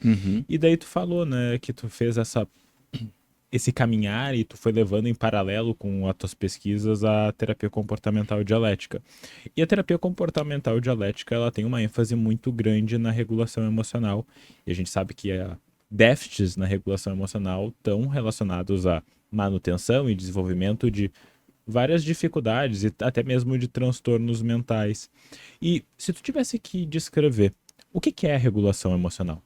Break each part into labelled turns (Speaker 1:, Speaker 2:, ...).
Speaker 1: Uhum.
Speaker 2: E daí tu falou, né, que tu fez esse caminhar e tu foi levando em paralelo com as tuas pesquisas a terapia comportamental dialética. E a terapia comportamental dialética, ela tem uma ênfase muito grande na regulação emocional. E a gente sabe que déficits na regulação emocional estão relacionados à manutenção e desenvolvimento de várias dificuldades e até mesmo de transtornos mentais. E se tu tivesse que descrever o que é a regulação emocional?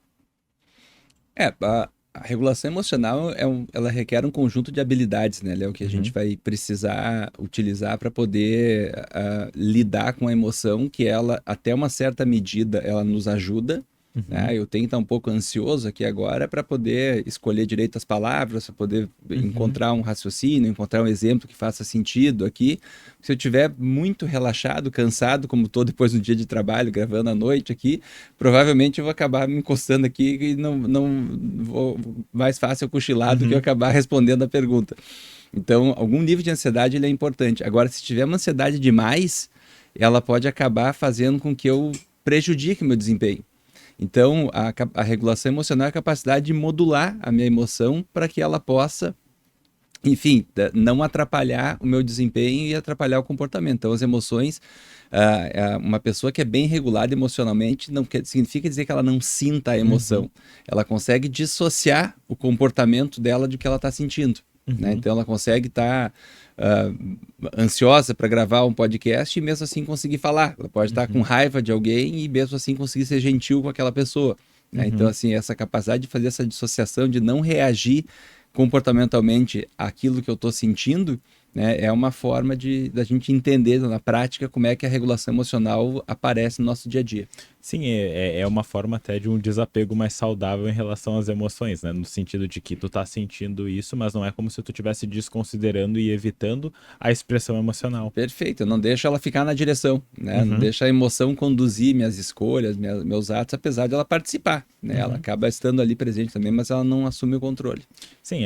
Speaker 1: A regulação emocional ela requer um conjunto de habilidades, né? É o que a gente
Speaker 2: Uhum,
Speaker 1: vai precisar utilizar para poder lidar com a emoção, que ela, até uma certa medida, ela nos ajuda,
Speaker 2: uhum,
Speaker 1: né? Eu tenho que estar um pouco ansioso aqui agora para poder escolher direito as palavras, para poder
Speaker 2: uhum,
Speaker 1: encontrar um raciocínio, encontrar um exemplo que faça sentido aqui. Se eu estiver muito relaxado, cansado, como estou depois do dia de trabalho, gravando à noite aqui, provavelmente eu vou acabar me encostando aqui e não vou mais fácil eu cochilar do que eu
Speaker 2: uhum,
Speaker 1: acabar respondendo a pergunta. Então, algum nível de ansiedade ele é importante. Agora, se tiver uma ansiedade demais, ela pode acabar fazendo com que eu prejudique o meu desempenho. Então, a regulação emocional é a capacidade de modular a minha emoção para que ela possa, enfim, não atrapalhar o meu desempenho e atrapalhar o comportamento. Então, as emoções, uma pessoa que é bem regulada emocionalmente, não significa dizer que ela não sinta a
Speaker 2: uhum,
Speaker 1: emoção. Ela consegue dissociar o comportamento dela do que ela está sentindo. Né?
Speaker 2: uhum,
Speaker 1: Então, ela consegue estar ansiosa para gravar um podcast e mesmo assim conseguir falar. Ela pode estar com
Speaker 2: uhum,
Speaker 1: raiva de alguém e mesmo assim conseguir ser gentil com aquela pessoa. Né? Então,
Speaker 2: uhum.
Speaker 1: assim, essa capacidade de fazer essa dissociação, de não reagir comportamentalmente aquilo que eu estou sentindo, né, é uma forma da gente entender na prática como é que a regulação emocional aparece no nosso dia a dia.
Speaker 2: Sim, é uma forma até de um desapego mais saudável em relação às emoções, né? No sentido de que tu tá sentindo isso, mas não é como se tu estivesse desconsiderando e evitando a expressão emocional.
Speaker 1: Perfeito, eu não deixo ela ficar na direção, né? Não
Speaker 2: Uhum,
Speaker 1: deixa a emoção conduzir minhas escolhas, meus atos, apesar de ela participar, né? Ela
Speaker 2: uhum.
Speaker 1: acaba estando ali presente também, mas ela não assume o controle.
Speaker 2: Sim,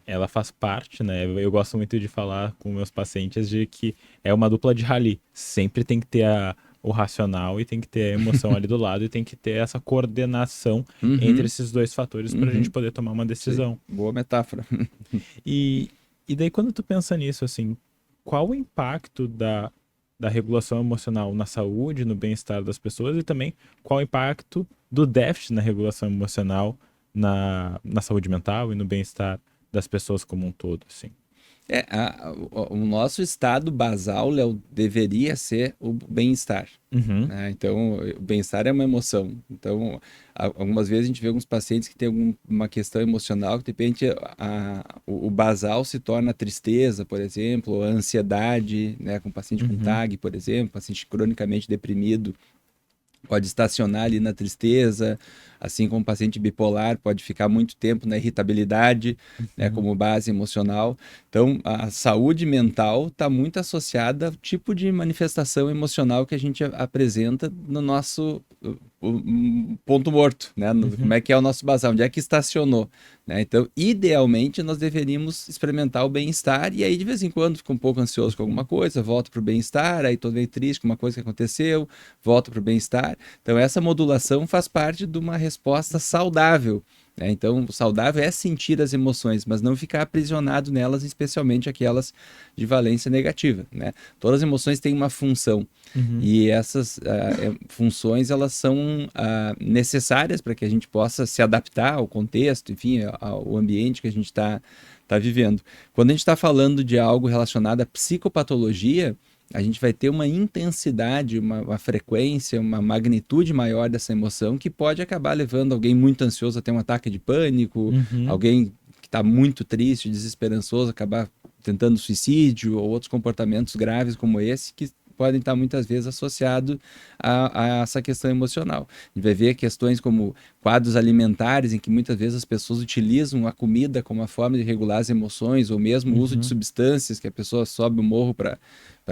Speaker 2: ela faz parte, né? Eu gosto muito de falar com meus pacientes de que é uma dupla de rally. Sempre tem que ter o racional e tem que ter a emoção ali do lado e tem que ter essa coordenação entre
Speaker 1: Uhum,
Speaker 2: esses dois fatores para a gente
Speaker 1: uhum,
Speaker 2: poder tomar uma
Speaker 1: sim,
Speaker 2: decisão.
Speaker 1: boa metáfora.
Speaker 2: E, e daí quando tu pensa nisso, assim, qual o impacto da regulação emocional na saúde, no bem-estar das pessoas e também qual o impacto do déficit na regulação emocional na saúde mental e no bem-estar das pessoas como um todo, assim.
Speaker 1: O nosso estado basal, Léo, deveria ser o bem-estar.
Speaker 2: Uhum,
Speaker 1: Né? Então, o bem-estar é uma emoção. Então, algumas vezes a gente vê alguns pacientes que têm uma questão emocional que, de repente, o basal se torna a tristeza, por exemplo, ou a ansiedade, né? Com paciente com
Speaker 2: uhum,
Speaker 1: TAG, por exemplo, paciente cronicamente deprimido pode estacionar ali na tristeza, assim como o paciente bipolar pode ficar muito tempo na irritabilidade, né,
Speaker 2: uhum,
Speaker 1: como base emocional. Então, a saúde mental está muito associada ao tipo de manifestação emocional que a gente apresenta no nosso ponto morto, né? Como
Speaker 2: uhum,
Speaker 1: é que é o nosso basal, onde é que estacionou, né? Então, idealmente, nós deveríamos experimentar o bem-estar e aí, de vez em quando, fico um pouco ansioso com alguma
Speaker 2: uhum.
Speaker 1: coisa, volto para o bem-estar, aí estou meio triste com uma coisa que aconteceu, volto para o bem-estar. Então, essa modulação faz parte de uma resposta saudável. Né? Então, o saudável é sentir as emoções, mas não ficar aprisionado nelas, especialmente aquelas de valência negativa. Né? Todas as emoções têm uma função.
Speaker 2: Uhum.
Speaker 1: E essas funções elas são necessárias para que a gente possa se adaptar ao contexto, enfim, ao ambiente que a gente está vivendo. Quando a gente está falando de algo relacionado à psicopatologia, a gente vai ter uma intensidade, uma frequência, uma magnitude maior dessa emoção que pode acabar levando alguém muito ansioso a ter um ataque de pânico,
Speaker 2: Uhum.
Speaker 1: alguém que está muito triste, desesperançoso, acabar tentando suicídio ou outros comportamentos graves como esse que podem estar muitas vezes associados a essa questão emocional. A gente vai ver questões como quadros alimentares, em que muitas vezes as pessoas utilizam a comida como uma forma de regular as emoções, ou mesmo o uso de
Speaker 2: Uhum.
Speaker 1: substâncias, que a pessoa sobe o morro para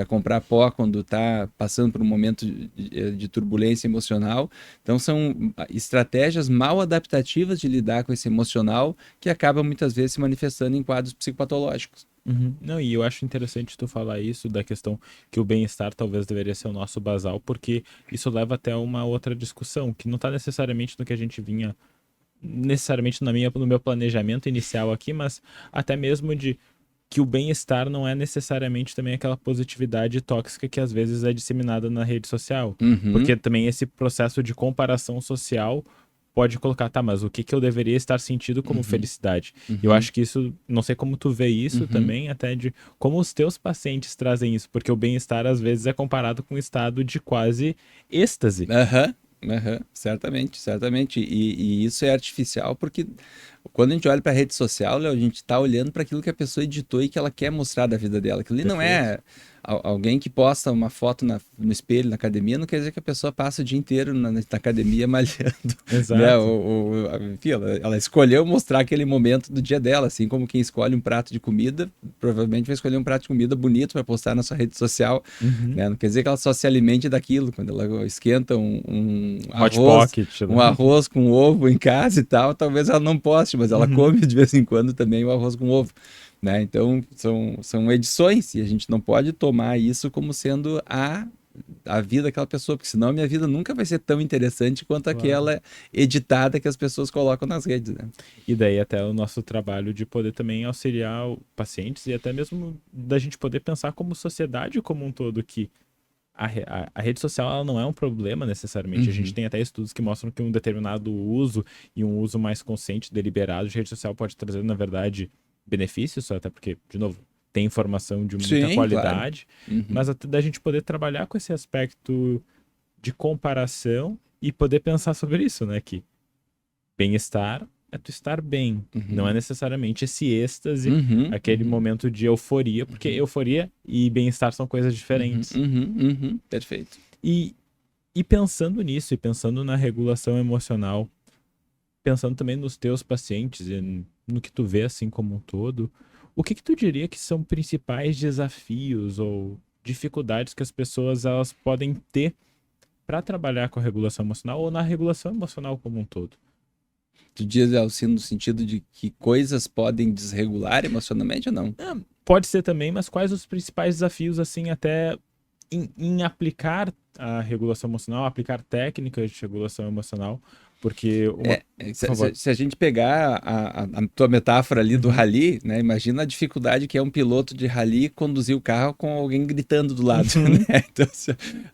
Speaker 1: comprar pó quando está passando por um momento de turbulência emocional. Então, são estratégias mal adaptativas de lidar com esse emocional que acabam muitas vezes se manifestando em quadros psicopatológicos.
Speaker 2: Uhum. Não, e eu acho interessante tu falar isso da questão que o bem-estar talvez deveria ser o nosso basal, porque isso leva até uma outra discussão, que não está necessariamente no que a gente vinha, necessariamente no meu planejamento inicial aqui, mas até mesmo de que o bem-estar não é necessariamente também aquela positividade tóxica que às vezes é disseminada na rede social.
Speaker 1: Uhum,
Speaker 2: Porque também esse processo de comparação social pode colocar, tá, mas o que que eu deveria estar sentindo como
Speaker 1: uhum,
Speaker 2: felicidade? Eu
Speaker 1: uhum,
Speaker 2: acho que isso, não sei como tu vê isso
Speaker 1: uhum.
Speaker 2: também, até de como os teus pacientes trazem isso, porque o bem-estar às vezes é comparado com um estado de quase êxtase.
Speaker 1: Aham, aham, certamente, certamente. E isso é artificial porque quando a gente olha para a rede social, Léo, a gente está olhando para aquilo que a pessoa editou e que ela quer mostrar da vida dela. Aquilo ali não
Speaker 2: Perfeito?
Speaker 1: é alguém que posta uma foto no espelho na academia, não quer dizer que a pessoa passa o dia inteiro na academia malhando, né?
Speaker 2: Exato.
Speaker 1: Enfim, ela escolheu mostrar aquele momento do dia dela, assim como quem escolhe um prato de comida, provavelmente vai escolher um prato de comida bonito para postar na sua rede social,
Speaker 2: Uhum.
Speaker 1: né? Não quer dizer que ela só se alimente daquilo. Quando ela esquenta
Speaker 2: Hot pocket.
Speaker 1: um arroz com ovo em casa e tal, talvez ela não poste, mas ela
Speaker 2: Uhum.
Speaker 1: come de vez em quando também o arroz com ovo, né? Então são edições e a gente não pode tomar isso como sendo a vida daquela pessoa, porque senão a minha vida nunca vai ser tão interessante quanto
Speaker 2: Claro.
Speaker 1: aquela editada que as pessoas colocam nas redes, né?
Speaker 2: E daí até o nosso trabalho de poder também auxiliar pacientes e até mesmo da gente poder pensar como sociedade como um todo que a rede social ela não é um problema necessariamente. A gente
Speaker 1: Uhum.
Speaker 2: tem até estudos que mostram que um determinado uso e um uso mais consciente, deliberado de rede social pode trazer, na verdade, benefícios, até porque, de novo, tem informação de muita
Speaker 1: Sim, claro.
Speaker 2: qualidade,
Speaker 1: Uhum.
Speaker 2: mas até da gente poder trabalhar com esse aspecto de comparação e poder pensar sobre isso, né? Que bem-estar é tu estar bem. Não é
Speaker 1: Uhum.
Speaker 2: necessariamente esse êxtase,
Speaker 1: Uhum.
Speaker 2: aquele
Speaker 1: Uhum.
Speaker 2: momento de euforia, porque
Speaker 1: Uhum.
Speaker 2: euforia e bem-estar são coisas
Speaker 1: Uhum.
Speaker 2: diferentes.
Speaker 1: Uhum. Uhum. Perfeito.
Speaker 2: E, e pensando nisso, e pensando na regulação emocional, pensando também nos teus pacientes e no que tu vê assim como um todo, o que que tu diria que são principais desafios ou dificuldades que as pessoas elas podem ter para trabalhar com a regulação emocional ou na regulação emocional como um todo?
Speaker 1: Tu diz, Alcino, no sentido de que coisas podem desregular emocionalmente ou não?
Speaker 2: É, pode ser também, mas quais os principais desafios, assim, até em aplicar a regulação emocional, aplicar técnicas de regulação emocional? Porque uma. Por favor.
Speaker 1: Se a gente pegar a tua metáfora ali do
Speaker 2: Uhum.
Speaker 1: rally, né? Imagina a dificuldade que é um piloto de rally conduzir o carro com alguém gritando do lado,
Speaker 2: Uhum.
Speaker 1: né? Então,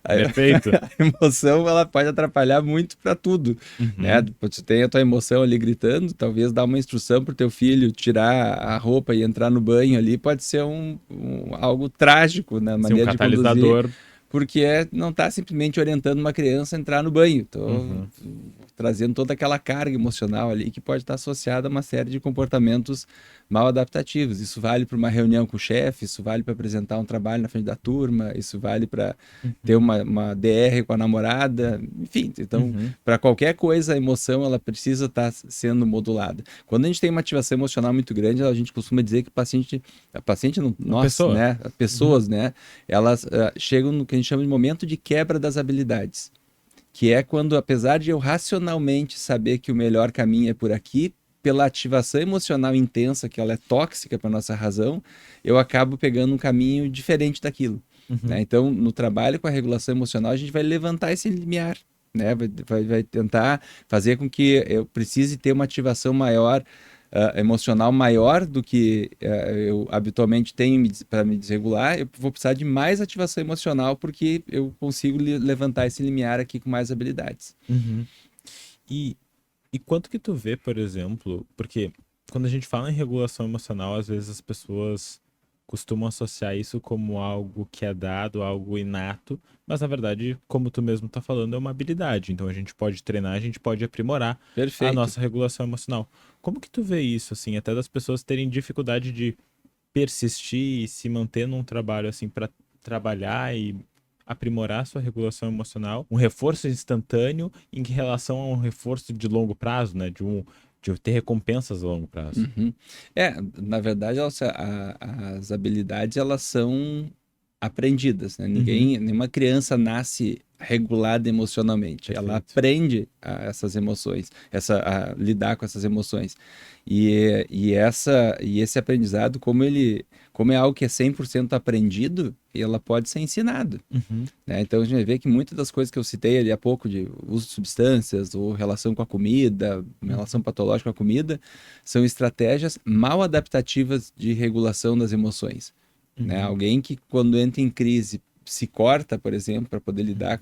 Speaker 1: a,
Speaker 2: Perfeito.
Speaker 1: a emoção ela pode atrapalhar muito para tudo, né?
Speaker 2: Uhum.
Speaker 1: Você tem a tua emoção ali gritando, talvez dar uma instrução pro teu filho tirar a roupa e entrar no banho ali pode ser algo trágico na
Speaker 2: Sim, um
Speaker 1: maneira de conduzir
Speaker 2: catalisador.
Speaker 1: porque não está simplesmente orientando uma criança a entrar no banho. Estou
Speaker 2: Uhum.
Speaker 1: trazendo toda aquela carga emocional ali que pode estar associada a uma série de comportamentos mal adaptativos. Isso vale para uma reunião com o chefe, isso vale para apresentar um trabalho na frente da turma, isso vale para ter
Speaker 2: Uhum.
Speaker 1: uma DR com a namorada, enfim. Então,
Speaker 2: Uhum.
Speaker 1: para qualquer coisa, a emoção ela precisa estar sendo modulada. Quando a gente tem uma ativação emocional muito grande, a gente costuma dizer que a paciente,
Speaker 2: Uma
Speaker 1: nós,
Speaker 2: pessoa.
Speaker 1: né, as
Speaker 2: Uhum.
Speaker 1: pessoas, né, elas chegam no que a gente chama de momento de quebra das habilidades, que é quando, apesar de eu racionalmente saber que o melhor caminho é por aqui, pela ativação emocional intensa, que ela é tóxica para nossa razão, eu acabo pegando um caminho diferente daquilo. Né?
Speaker 2: Uhum.
Speaker 1: Então, no trabalho com a regulação emocional, a gente vai levantar esse limiar, né? Vai tentar fazer com que eu precise ter uma ativação maior emocional maior do que eu habitualmente tenho para me desregular, eu vou precisar de mais ativação emocional porque eu consigo levantar esse limiar aqui com mais habilidades.
Speaker 2: Uhum. E, e quanto que tu vê, por exemplo, porque quando a gente fala em regulação emocional, às vezes as pessoas costumam associar isso como algo que é dado, algo inato, mas na verdade, como tu mesmo tá falando, é uma habilidade. Então a gente pode treinar, a gente pode aprimorar a
Speaker 1: Perfeito.
Speaker 2: nossa regulação emocional. Como que tu vê isso, assim, até das pessoas terem dificuldade de persistir e se manter num trabalho assim para trabalhar e aprimorar sua regulação emocional, um reforço instantâneo em relação a um reforço de longo prazo, né? De ter recompensas a longo prazo.
Speaker 1: Uhum. Na verdade, as habilidades elas são aprendidas, né?
Speaker 2: Uhum.
Speaker 1: Nenhuma criança nasce regulada emocionalmente.
Speaker 2: Perfeito.
Speaker 1: Ela aprende essas emoções, a lidar com essas emoções. E esse aprendizado, como é algo que é 100% aprendido, ela pode ser ensinado. Né? Então a gente vai ver que muitas das coisas que eu citei ali há pouco, de uso de substâncias, ou relação com a comida, relação patológica com a comida, são estratégias mal adaptativas de regulação das emoções. Né? Alguém que, quando entra em crise, se corta, por exemplo, para poder lidar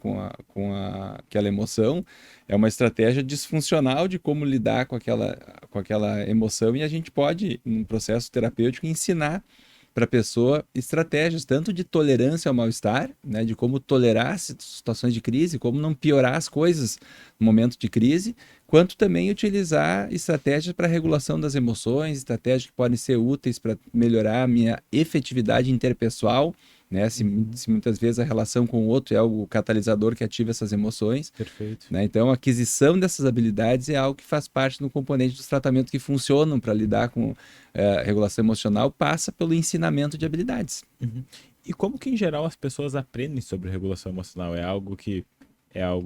Speaker 1: aquela emoção, é uma estratégia disfuncional de como lidar com aquela emoção, e a gente pode, num processo terapêutico, ensinar para a pessoa estratégias tanto de tolerância ao mal-estar, né, de como tolerar situações de crise, como não piorar as coisas no momento de crise, quanto também utilizar estratégias para regulação das emoções, estratégias que podem ser úteis para melhorar a minha efetividade interpessoal, né? Se muitas vezes a relação com o outro é o catalisador que ativa essas emoções.
Speaker 2: Perfeito.
Speaker 1: Né? Então, a aquisição dessas habilidades é algo que faz parte do componente dos tratamentos que funcionam para lidar com regulação emocional, passa pelo ensinamento de habilidades.
Speaker 2: E como que, em geral, as pessoas aprendem sobre regulação emocional? É algo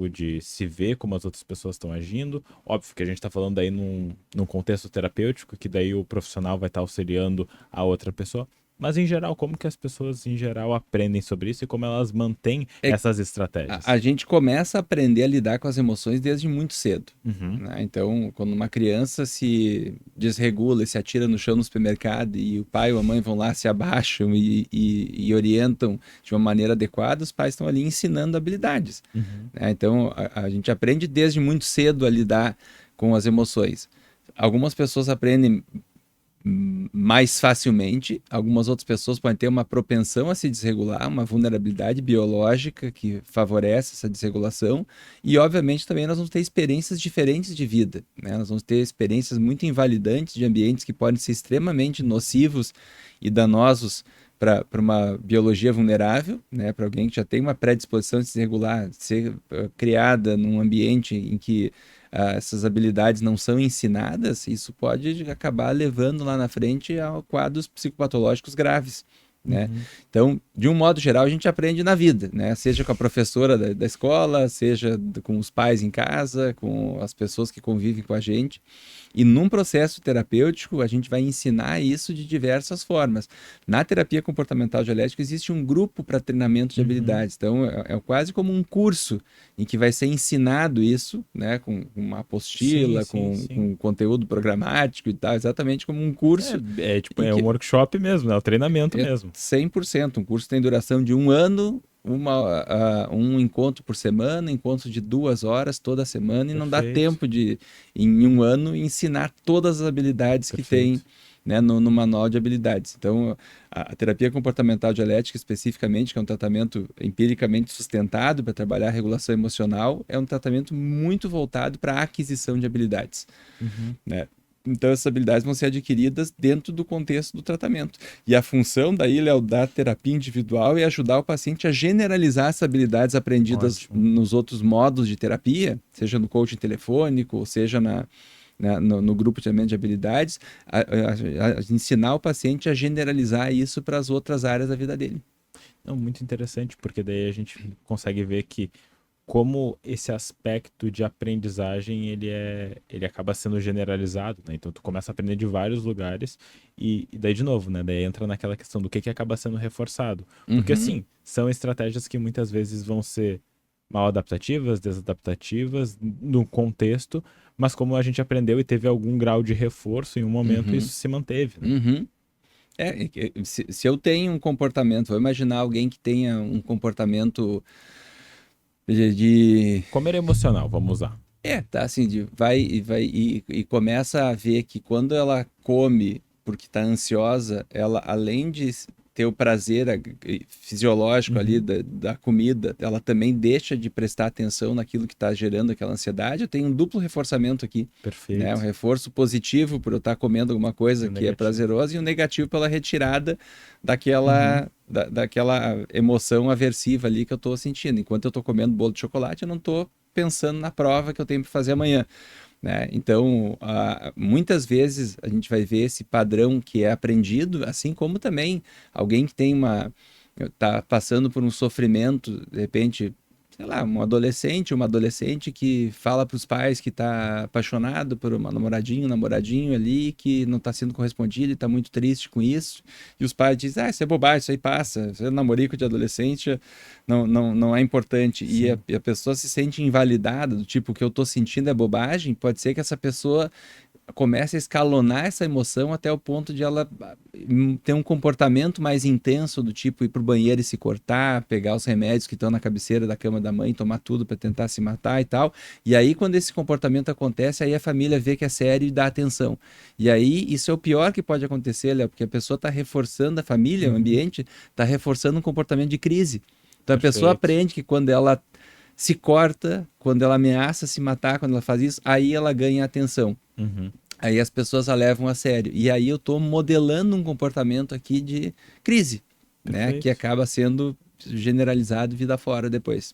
Speaker 2: de se ver como as outras pessoas estão agindo? Óbvio que a gente está falando aí num contexto terapêutico, que daí o profissional vai estar auxiliando a outra pessoa. Mas, em geral, como que as pessoas, em geral, aprendem sobre isso e como elas mantêm essas estratégias?
Speaker 1: A gente começa a aprender a lidar com as emoções desde muito cedo.
Speaker 2: Uhum.
Speaker 1: Né? Então, quando uma criança se desregula e se atira no chão no supermercado e o pai ou a mãe vão lá, se abaixam e orientam de uma maneira adequada, os pais estão ali ensinando habilidades. Né? Então, a gente aprende desde muito cedo a lidar com as emoções. Algumas pessoas aprendem mais facilmente, algumas outras pessoas podem ter uma propensão a se desregular, uma vulnerabilidade biológica que favorece essa desregulação, e obviamente também nós vamos ter experiências diferentes de vida, né? Nós vamos ter experiências muito invalidantes de ambientes que podem ser extremamente nocivos e danosos para uma biologia vulnerável, né? Para alguém que já tem uma predisposição a se desregular, ser criada num ambiente em que essas habilidades não são ensinadas, isso pode acabar levando lá na frente a quadros psicopatológicos graves. Né? Então, de um modo geral, a gente aprende na vida, né? Seja com a professora da escola, seja com os pais em casa, com as pessoas que convivem com a gente. E num processo terapêutico, a gente vai ensinar isso de diversas formas. Na terapia comportamental dialética, existe um grupo para treinamento de habilidades. Então, é quase como um curso em que vai ser ensinado isso, né? Com uma apostila, com conteúdo programático e tal, exatamente como um curso.
Speaker 2: É um workshop mesmo, é um treinamento mesmo.
Speaker 1: 100%. Um curso tem duração de 1 ano, um encontro por semana, encontro de 2 horas toda semana, e não dá tempo de, em 1 ano, ensinar todas as habilidades que tem, né, no manual de habilidades. Então, a terapia comportamental dialética, especificamente, que é um tratamento empiricamente sustentado para trabalhar a regulação emocional, é um tratamento muito voltado para a aquisição de habilidades. Né? Então, essas habilidades vão ser adquiridas dentro do contexto do tratamento. E a função daí, Léo, da terapia individual é ajudar o paciente a generalizar essas habilidades aprendidas nos outros modos de terapia, seja no coaching telefônico, seja no grupo de treinamento de habilidades, a ensinar o paciente a generalizar isso para as outras áreas da vida dele.
Speaker 2: Não, muito interessante, porque daí a gente consegue ver que como esse aspecto de aprendizagem ele acaba sendo generalizado, né? Então tu começa a aprender de vários lugares e daí de novo, né? Daí entra naquela questão do que acaba sendo reforçado. Porque assim, são estratégias que muitas vezes vão ser mal adaptativas, desadaptativas no contexto, mas como a gente aprendeu e teve algum grau de reforço em um momento, isso se manteve, né?
Speaker 1: Se eu tenho um comportamento, vou imaginar alguém que tenha um comportamento de
Speaker 2: comer emocional, vamos usar.
Speaker 1: Tá assim, vai e começa a ver que quando ela come porque está ansiosa, ela, além de ter o prazer fisiológico ali da comida, ela também deixa de prestar atenção naquilo que está gerando aquela ansiedade. Eu tenho um duplo reforçamento aqui.
Speaker 2: Perfeito.
Speaker 1: Né? Um reforço positivo por eu estar comendo alguma coisa que é prazerosa, e um negativo pela retirada daquela emoção aversiva ali que eu estou sentindo. Enquanto eu estou comendo bolo de chocolate, eu não estou pensando na prova que eu tenho para fazer amanhã. Né? Então, muitas vezes a gente vai ver esse padrão que é aprendido, assim como também alguém que tem está passando por um sofrimento, de repente sei lá, um adolescente, uma adolescente que fala para os pais que está apaixonado por uma namoradinho, um namoradinho ali, que não está sendo correspondido e está muito triste com isso. E os pais dizem, isso é bobagem, isso aí passa. Isso é namorico de adolescente, não é importante. E a pessoa se sente invalidada, do tipo, o que eu estou sentindo é bobagem, pode ser que essa pessoa começa a escalonar essa emoção até o ponto de ela ter um comportamento mais intenso, do tipo ir pro banheiro e se cortar, pegar os remédios que estão na cabeceira da cama da mãe, tomar tudo para tentar se matar e tal. E aí, quando esse comportamento acontece, aí a família vê que é sério e dá atenção. E aí, isso é o pior que pode acontecer, Léo, porque a pessoa está reforçando, a família, o ambiente, está reforçando um comportamento de crise. Então a pessoa aprende que quando ela se corta, quando ela ameaça se matar, quando ela faz isso, aí ela ganha atenção. Aí as pessoas a levam a sério. E aí eu estou modelando um comportamento aqui de crise, né? Que acaba sendo generalizado vida fora depois.